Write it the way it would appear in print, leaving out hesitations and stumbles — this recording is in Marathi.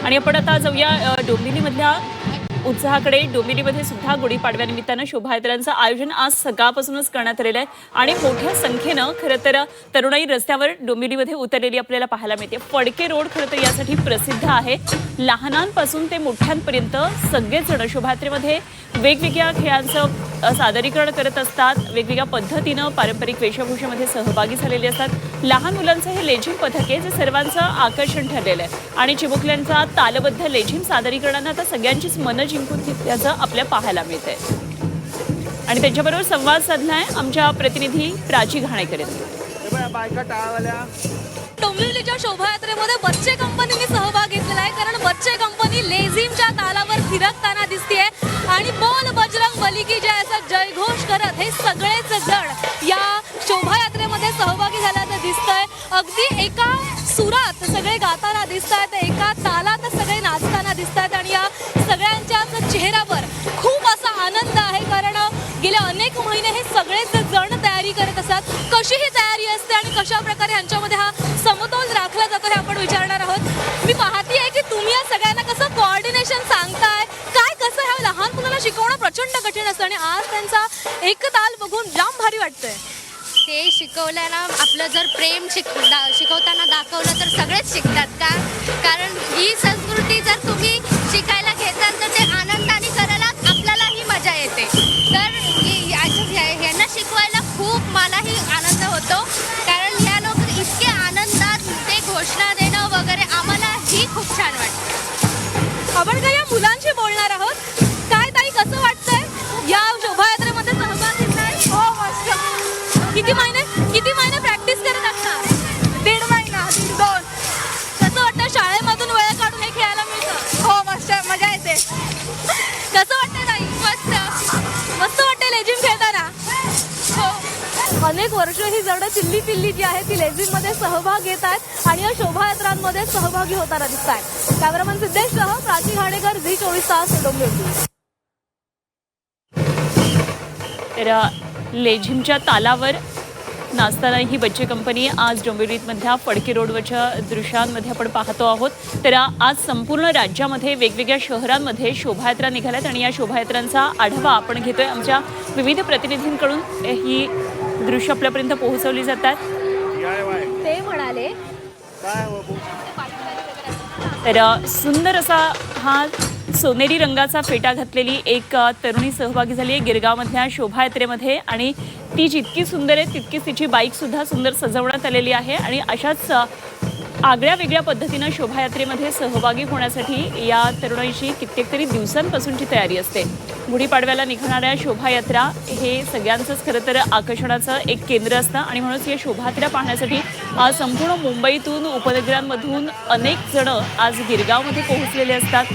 आणि आपण आता जाऊया डोंबिवलीमधल्या उत्साहाकडे। डोंबिवलीमध्ये सुद्धा गुढीपाडव्यानिमित्तानं शोभायात्रांचं आयोजन आज सकाळपासूनच करण्यात आलेलं आहे आणि मोठ्या संख्येनं खरं तर तरुणाई रस्त्यावर डोंबिवलीमध्ये उतरलेली आपल्याला पाहायला मिळते। फडके रोड खरं तर यासाठी प्रसिद्ध आहे। लहानांपासून ते मोठ्यांपर्यंत सगळेच जण शोभायात्रेमध्ये वेगवेगळ्या खेळांचं सादरीकरण करत असतात। वेगवेगळ्या पद्धतीनं पारंपरिक वेशभूषेमध्ये सहभागी झालेले असतात। लहान मुलांचं हे लेझिम पथक आहे जे सर्वांचं आकर्षण ठरलेलं आहे आणि चिमुकल्यांचा तालबद्ध लेझिम सादरीकरणानं आता सगळ्यांचीच मनं जिंकून घेतल्याचं आपल्या पाहायला मिळतंय आणि त्यांच्याबरोबर संवाद साधलाय आमच्या प्रतिनिधी प्राची घाणेकर यांनी। डोंबिवलीच्या शोभायात्रेमध्ये बच्चे कंपनीने सहभाग घेतलेला आहे, कारण बच्चे कंपनी लेझिमच्या तालावर थिरकताना दिसतेय आणि बोल बजरंग बली की जय असा जयघोष करत हे सगळेच जण या शोभायात्रेमध्ये सहभागी झाल्याचं दिसतंय। अगदी एका सुरात सगळे गाताना दिसतात, एका तालात सगळे नाचताना दिसतात आणि या सगळ्यांच्याच चेहऱ्यावर खूप असा आनंद आहे, कारण गेल्या अनेक महिने हे सगळेच जण तयारी करत असतात। कशी ही तयारी असते आणि कशा प्रकारे ह्यांच्यामध्ये हा समतोल राखला जातो हे आपण विचारणार आहोत। मी पाहतीये की तुम्ही या सगळ्यांना कसं कोऑर्डिनेशन सांगताय, काय कसं ह्या लहान मुलांना शिकवणं प्रचंड कठीण असतं आणि आज त्यांचा एक ताल बघून जाम भारी वाटतंय। ते शिकवल्याला आपलं जर प्रेम शिकवताना दाखवलं तर सगळेच शिकतात का, कारण ही संस्कृती जर तुम्ही शिकायला घेताल तर ते आनंदाने करायला आपल्यालाही मजा येते। तर ह्यांना शिकवायला खूप मलाही आनंद होतो, कारण ह्या लोक इतके आनंदात ते घोषणा देणं वगैरे आम्हालाही खूप छान वाटतं। आपण काय या मुलांशी बोलणार आहोत। काय ताई कसं वाटतंय या शोभायात्रेमध्ये सहभाग घेतलाय? हो मस्त। किती महिने प्रॅक्टिस करत असणार? 1.5 महिना 1.5-2। कसं वाटतं शाळेमधून वेळ काढून हे खेळायला मिळतं? हो मस्त, मजा येते। कसं वाटतंय ताई? मस्त वाटतंय लेझिम खेळताना? हो। अनेक वर्ष ही जण चिल्ली जी आहे ती लेझिम मध्ये सहभाग घेत आहेत आणि या शोभायात्रांमध्ये सहभागी होताना दिसत आहेत। कॅमेरामन सिद्धेशसह प्राची घाणेकर, झी24 तास, डोंबिवली। लेझिमच्या तालावर नाचताना ही बच्चे कंपनी आज डोंबिवलीमधल्या फडके रोडवरच्या दृश्यांमध्ये आपण पाहतो आहोत। तर आज संपूर्ण राज्यामध्ये वेगवेगळ्या शहरांमध्ये शोभायात्रा निघाल्यात आणि या शोभायात्रांचा आढावा आपण घेतोय। आमच्या विविध प्रतिनिधींकडून ही दृश्य आपल्यापर्यंत पोहोचवली जातात। ते म्हणाले तर सुंदर असा हा सोनेरी रंगाचा फेटा घातलेली एक तरुणी सहभागी झाली आहे गिरगावमधल्या शोभायात्रेमध्ये आणि ती जितकी सुंदर आहे तितकीच तिची बाईक सुद्धा सुंदर सजवण्यात आलेली आहे आणि अशाच आगळ्या वेगळ्या पद्धतीनं शोभायात्रेमध्ये सहभागी होण्यासाठी या तरुणाईची कित्येक तरी दिवसांपासूनची तयारी असते। गुढीपाडव्याला निघणाऱ्या शोभायात्रा हे सगळ्यांचंच खरं तर आकर्षणाचं एक केंद्र असतं आणि म्हणूनच या शोभायात्रा पाहण्यासाठी आज संपूर्ण मुंबईतून उपनगरांमधून अनेक जण आज गिरगावमध्ये पोहोचलेले असतात।